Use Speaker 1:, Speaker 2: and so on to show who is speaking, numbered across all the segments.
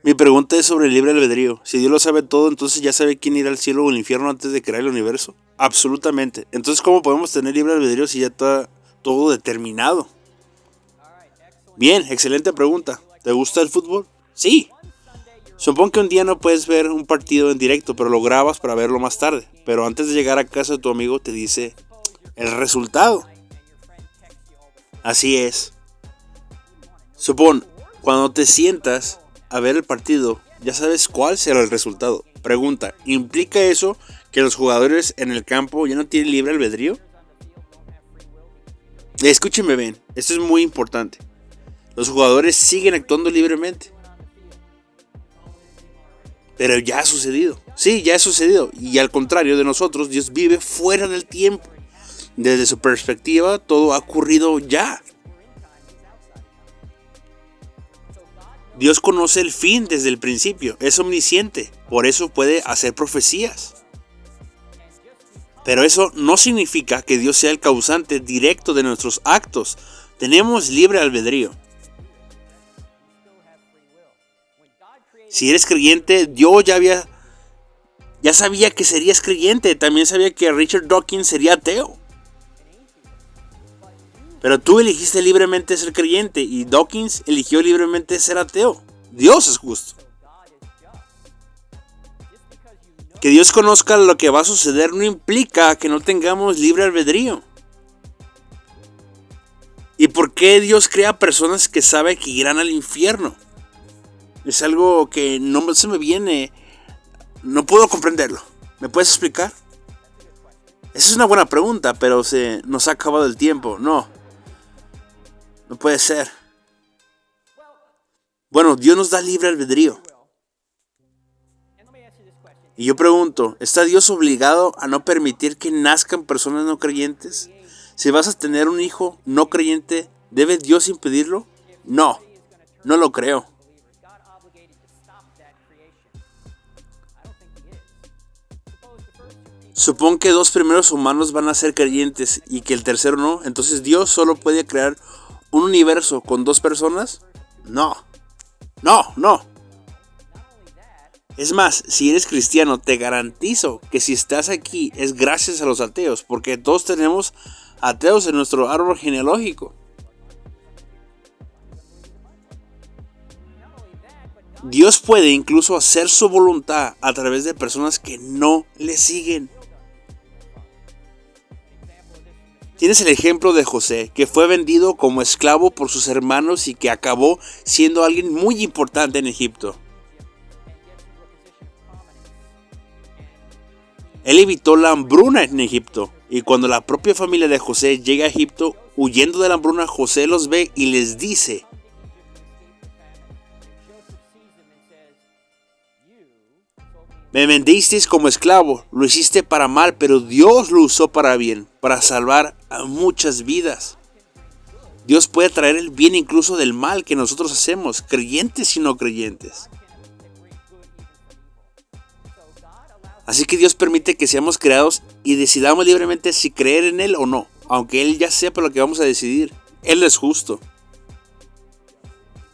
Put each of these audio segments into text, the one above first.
Speaker 1: Mi pregunta es sobre el libre albedrío. Si Dios lo sabe todo, entonces ya sabe quién irá al cielo o al infierno antes de crear el universo. Absolutamente. Entonces, ¿cómo podemos tener libre albedrío si ya está todo determinado? Bien, excelente pregunta. ¿Te gusta el fútbol? Sí. Supón que un día no puedes ver un partido en directo, pero lo grabas para verlo más tarde. Pero antes de llegar a casa, tu amigo te dice el resultado. Así es. Supón, cuando te sientas a ver el partido, ya sabes cuál será el resultado. Pregunta, ¿implica eso que los jugadores en el campo ya no tienen libre albedrío? Escúchenme bien, esto es muy importante. Los jugadores siguen actuando libremente. Pero ya ha sucedido. Sí, ya ha sucedido. Y al contrario de nosotros, Dios vive fuera del tiempo. Desde su perspectiva, todo ha ocurrido ya. Dios conoce el fin desde el principio. Es omnisciente. Por eso puede hacer profecías. Pero eso no significa que Dios sea el causante directo de nuestros actos. Tenemos libre albedrío. Si eres creyente, Dios ya sabía que serías creyente. También sabía que Richard Dawkins sería ateo. Pero tú elegiste libremente ser creyente y Dawkins eligió libremente ser ateo. Dios es justo. Que Dios conozca lo que va a suceder no implica que no tengamos libre albedrío. ¿Y por qué Dios crea personas que sabe que irán al infierno? Es algo que no se me viene. No puedo comprenderlo. ¿Me puedes explicar? Esa es una buena pregunta, pero se nos ha acabado el tiempo. No puede ser. Bueno, Dios nos da libre albedrío. Y yo pregunto, ¿está Dios obligado a no permitir que nazcan personas no creyentes? Si vas a tener un hijo no creyente, ¿debe Dios impedirlo? No lo creo. Supón que 2 primeros humanos van a ser creyentes y que el tercero no. Entonces Dios solo puede crear un universo con 2 personas. No. Es más, si eres cristiano, te garantizo que si estás aquí es gracias a los ateos, porque todos tenemos ateos en nuestro árbol genealógico. Dios puede incluso hacer su voluntad a través de personas que no le siguen. Tienes el ejemplo de José, que fue vendido como esclavo por sus hermanos y que acabó siendo alguien muy importante en Egipto. Él evitó la hambruna en Egipto, y cuando la propia familia de José llega a Egipto, huyendo de la hambruna, José los ve y les dice: me vendisteis como esclavo, lo hiciste para mal, pero Dios lo usó para bien, para salvar a muchas vidas. Dios puede traer el bien incluso del mal que nosotros hacemos, creyentes y no creyentes. Así que Dios permite que seamos creados y decidamos libremente si creer en Él o no, aunque Él ya sepa lo que vamos a decidir. Él es justo.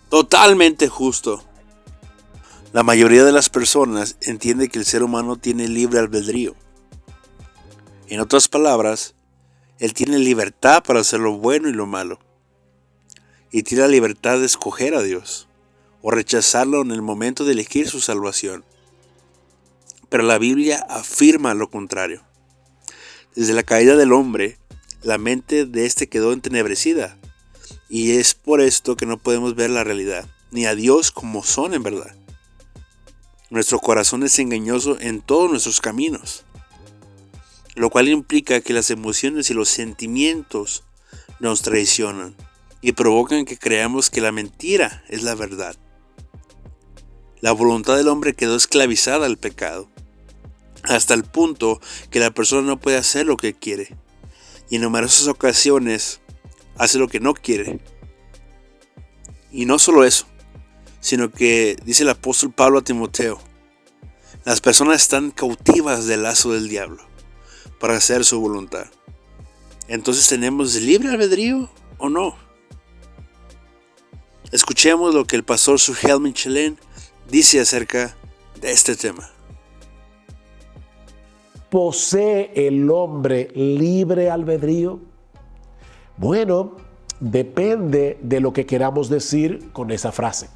Speaker 1: Totalmente justo. La mayoría de las personas entiende que el ser humano tiene libre albedrío. En otras palabras, Él tiene libertad para hacer lo bueno y lo malo. Y tiene la libertad de escoger a Dios o rechazarlo en el momento de elegir su salvación. Pero la Biblia afirma lo contrario. Desde la caída del hombre, la mente de éste quedó entenebrecida. Y es por esto que no podemos ver la realidad, ni a Dios como son en verdad. Nuestro corazón es engañoso en todos nuestros caminos, lo cual implica que las emociones y los sentimientos nos traicionan y provocan que creamos que la mentira es la verdad. La voluntad del hombre quedó esclavizada al pecado, hasta el punto que la persona no puede hacer lo que quiere, y en numerosas ocasiones hace lo que no quiere. Y no solo eso, sino que dice el apóstol Pablo a Timoteo: las personas están cautivas del lazo del diablo para hacer su voluntad. Entonces, ¿tenemos libre albedrío o no? Escuchemos lo que el pastor Sir Hal Michelin dice acerca de este tema.
Speaker 2: ¿Posee el hombre libre albedrío? Bueno, depende de lo que queramos decir con esa frase.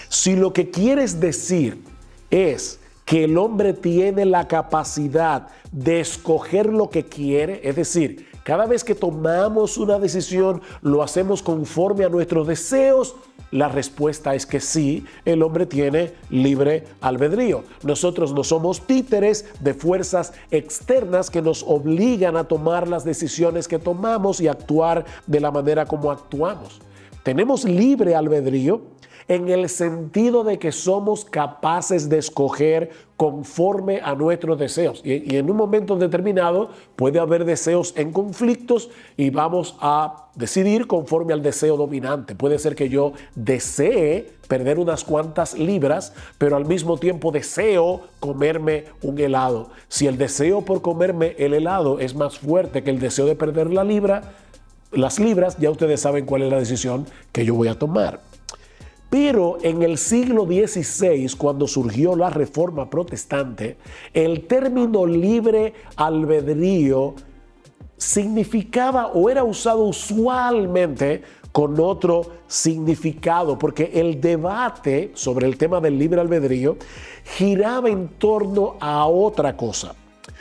Speaker 2: Si lo que quieres decir es que el hombre tiene la capacidad de escoger lo que quiere, es decir, cada vez que tomamos una decisión lo hacemos conforme a nuestros deseos, la respuesta es que sí, el hombre tiene libre albedrío. Nosotros no somos títeres de fuerzas externas que nos obligan a tomar las decisiones que tomamos y actuar de la manera como actuamos. Tenemos libre albedrío en el sentido de que somos capaces de escoger conforme a nuestros deseos. Y en un momento determinado puede haber deseos en conflictos y vamos a decidir conforme al deseo dominante. Puede ser que yo desee perder unas cuantas libras, pero al mismo tiempo deseo comerme un helado. Si el deseo por comerme el helado es más fuerte que el deseo de perder las libras, ya ustedes saben cuál es la decisión que yo voy a tomar. Pero en el siglo XVI, cuando surgió la Reforma Protestante, el término libre albedrío significaba o era usado usualmente con otro significado, porque el debate sobre el tema del libre albedrío giraba en torno a otra cosa.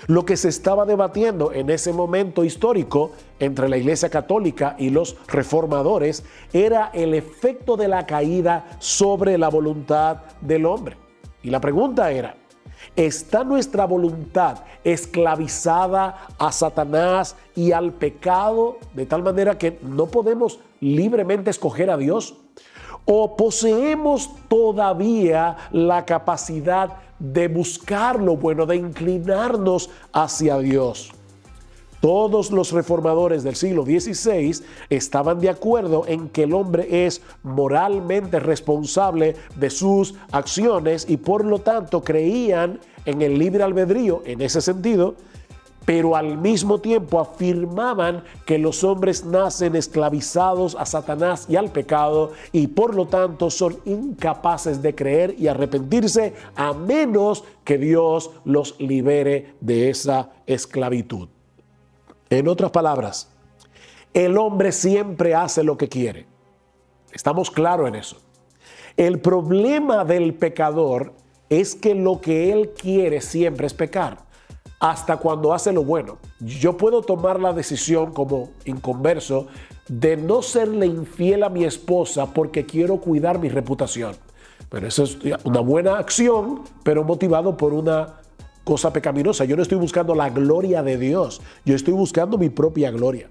Speaker 2: Lo que se estaba debatiendo en ese momento histórico entre la Iglesia Católica y los reformadores era el efecto de la caída sobre la voluntad del hombre. Y la pregunta era, ¿está nuestra voluntad esclavizada a Satanás y al pecado de tal manera que no podemos libremente escoger a Dios? ¿O poseemos todavía la capacidad de buscar lo bueno, de inclinarnos hacia Dios? Todos los reformadores del siglo XVI estaban de acuerdo en que el hombre es moralmente responsable de sus acciones y por lo tanto creían en el libre albedrío en ese sentido, pero al mismo tiempo afirmaban que los hombres nacen esclavizados a Satanás y al pecado y por lo tanto son incapaces de creer y arrepentirse a menos que Dios los libere de esa esclavitud. En otras palabras, el hombre siempre hace lo que quiere. Estamos claros en eso. El problema del pecador es que lo que él quiere siempre es pecar, hasta cuando hace lo bueno. Yo puedo tomar la decisión como inconverso de no serle infiel a mi esposa porque quiero cuidar mi reputación. Pero eso es una buena acción, pero motivado por una cosa pecaminosa. Yo no estoy buscando la gloria de Dios, yo estoy buscando mi propia gloria.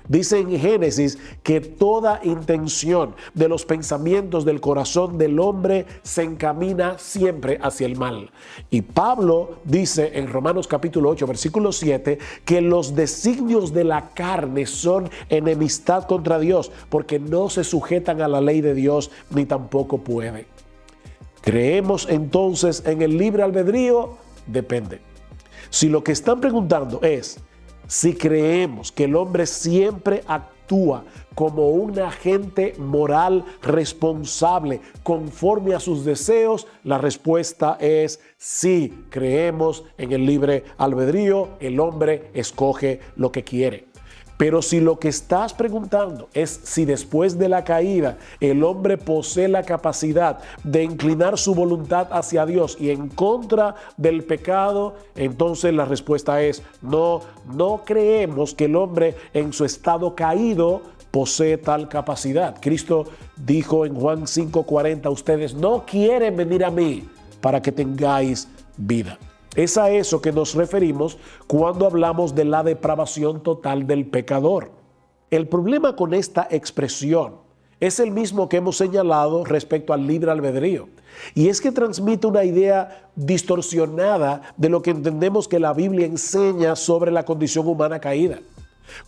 Speaker 2: Dice en Génesis que toda intención de los pensamientos del corazón del hombre se encamina siempre hacia el mal. Y Pablo dice en Romanos capítulo 8, versículo 7, que los designios de la carne son enemistad contra Dios, porque no se sujetan a la ley de Dios, ni tampoco pueden. ¿Creemos entonces en el libre albedrío? Depende. Si lo que están preguntando es si creemos que el hombre siempre actúa como un agente moral responsable conforme a sus deseos, la respuesta es sí, creemos en el libre albedrío, el hombre escoge lo que quiere. Pero si lo que estás preguntando es si después de la caída el hombre posee la capacidad de inclinar su voluntad hacia Dios y en contra del pecado, entonces la respuesta es no, no creemos que el hombre en su estado caído posee tal capacidad. Cristo dijo en Juan 5:40, ustedes no quieren venir a mí para que tengáis vida. Es a eso que nos referimos cuando hablamos de la depravación total del pecador. El problema con esta expresión es el mismo que hemos señalado respecto al libre albedrío, y es que transmite una idea distorsionada de lo que entendemos que la Biblia enseña sobre la condición humana caída.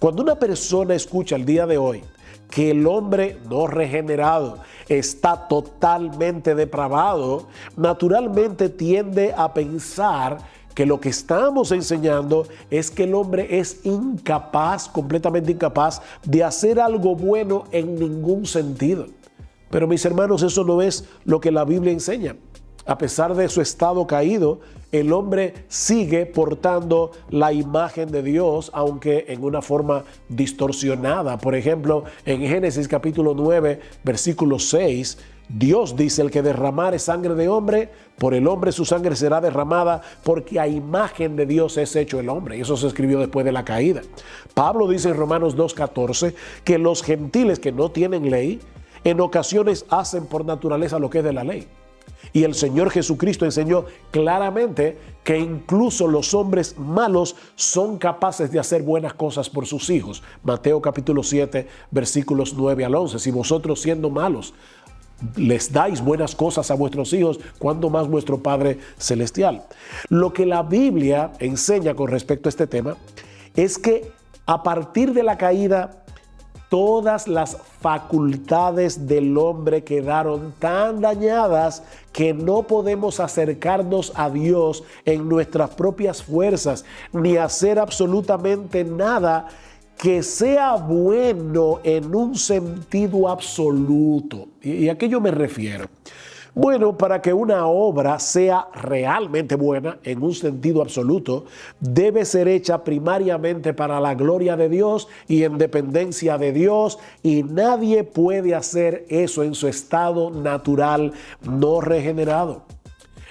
Speaker 2: Cuando una persona escucha el día de hoy que el hombre no regenerado está totalmente depravado, naturalmente tiende a pensar que lo que estamos enseñando es que el hombre es incapaz, completamente incapaz, de hacer algo bueno en ningún sentido. Pero mis hermanos, eso no es lo que la Biblia enseña. a pesar de su estado caído, el hombre sigue portando la imagen de Dios, aunque en una forma distorsionada. Por ejemplo, en Génesis capítulo 9, versículo 6, Dios dice: el que derramare sangre de hombre, por el hombre su sangre será derramada, porque a imagen de Dios es hecho el hombre. Y eso se escribió después de la caída. Pablo dice en Romanos 2:14 que los gentiles que no tienen ley, en ocasiones hacen por naturaleza lo que es de la ley. Y el Señor Jesucristo enseñó claramente que incluso los hombres malos son capaces de hacer buenas cosas por sus hijos. Mateo capítulo 7, versículos 9 al 11. Si vosotros, siendo malos, les dais buenas cosas a vuestros hijos, ¿cuánto más vuestro Padre Celestial? Lo que la Biblia enseña con respecto a este tema es que a partir de la caída, todas las facultades del hombre quedaron tan dañadas que no podemos acercarnos a Dios en nuestras propias fuerzas, ni hacer absolutamente nada que sea bueno en un sentido absoluto. ¿Y a qué yo me refiero? Bueno, para que una obra sea realmente buena en un sentido absoluto, debe ser hecha primariamente para la gloria de Dios y en dependencia de Dios, y nadie puede hacer eso en su estado natural no regenerado.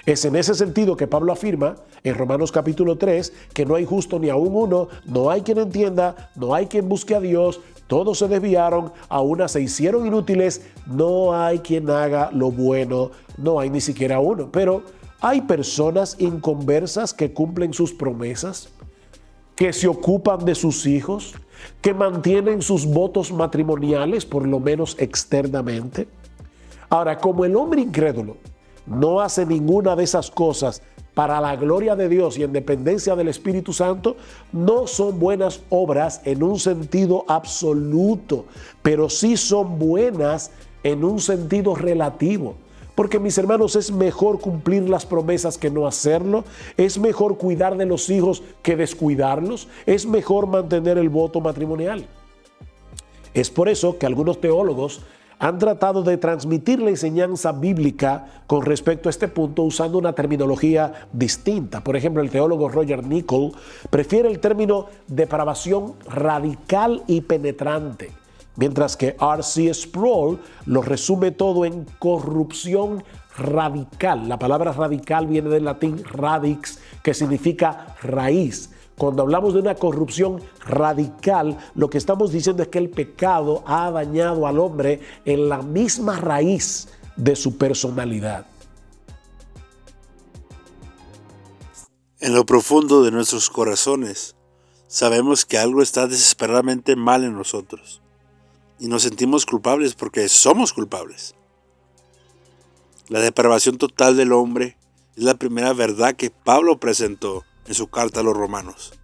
Speaker 2: Es en ese sentido que Pablo afirma en Romanos capítulo 3 que no hay justo ni aún uno, no hay quien entienda, no hay quien busque a Dios, todos se desviaron, a una se hicieron inútiles, no hay quien haga lo bueno, no hay ni siquiera uno. Pero hay personas inconversas que cumplen sus promesas, que se ocupan de sus hijos, que mantienen sus votos matrimoniales, por lo menos externamente. Ahora, como el hombre incrédulo no hace ninguna de esas cosas para la gloria de Dios y en dependencia del Espíritu Santo, no son buenas obras en un sentido absoluto, pero sí son buenas en un sentido relativo. Porque, mis hermanos, es mejor cumplir las promesas que no hacerlo, es mejor cuidar de los hijos que descuidarlos, es mejor mantener el voto matrimonial. Es por eso que algunos teólogos han tratado de transmitir la enseñanza bíblica con respecto a este punto usando una terminología distinta. Por ejemplo, el teólogo Roger Nichol prefiere el término depravación radical y penetrante, mientras que R.C. Sproul lo resume todo en corrupción radical. La palabra radical viene del latín radix, que significa raíz. Cuando hablamos de una corrupción radical, lo que estamos diciendo es que el pecado ha dañado al hombre en la misma raíz de su personalidad.
Speaker 1: En lo profundo de nuestros corazones, sabemos que algo está desesperadamente mal en nosotros y nos sentimos culpables porque somos culpables. La depravación total del hombre es la primera verdad que Pablo presentó en su carta a los romanos,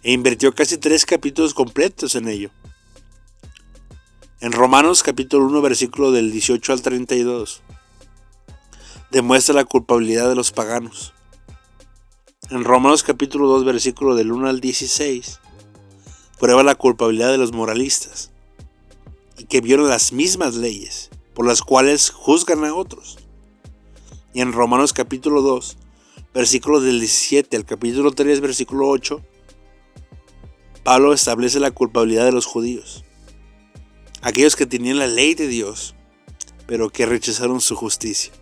Speaker 1: e invirtió casi 3 capítulos completos en ello. En Romanos capítulo 1, versículo del 18 al 32, demuestra la culpabilidad de los paganos. En Romanos capítulo 2, versículo del 1 al 16, prueba la culpabilidad de los moralistas, y que violan las mismas leyes por las cuales juzgan a otros. Y en Romanos capítulo 2, versículo del 17 al capítulo 3, versículo 8, Pablo establece la culpabilidad de los judíos, aquellos que tenían la ley de Dios, pero que rechazaron su justicia.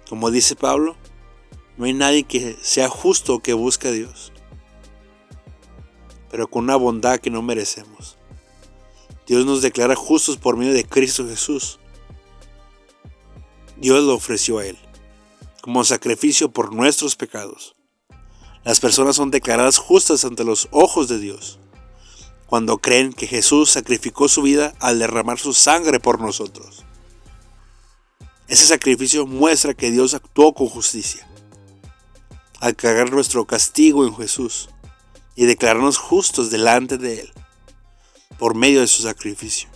Speaker 1: Como dice Pablo, no hay nadie que sea justo o que busque a Dios, pero con una bondad que no merecemos. Dios nos declara justos por medio de Cristo Jesús. Dios lo ofreció a Él como sacrificio por nuestros pecados. Las personas son declaradas justas ante los ojos de Dios cuando creen que Jesús sacrificó su vida al derramar su sangre por nosotros. Ese sacrificio muestra que Dios actuó con justicia al cargar nuestro castigo en Jesús y declararnos justos delante de Él por medio de su sacrificio.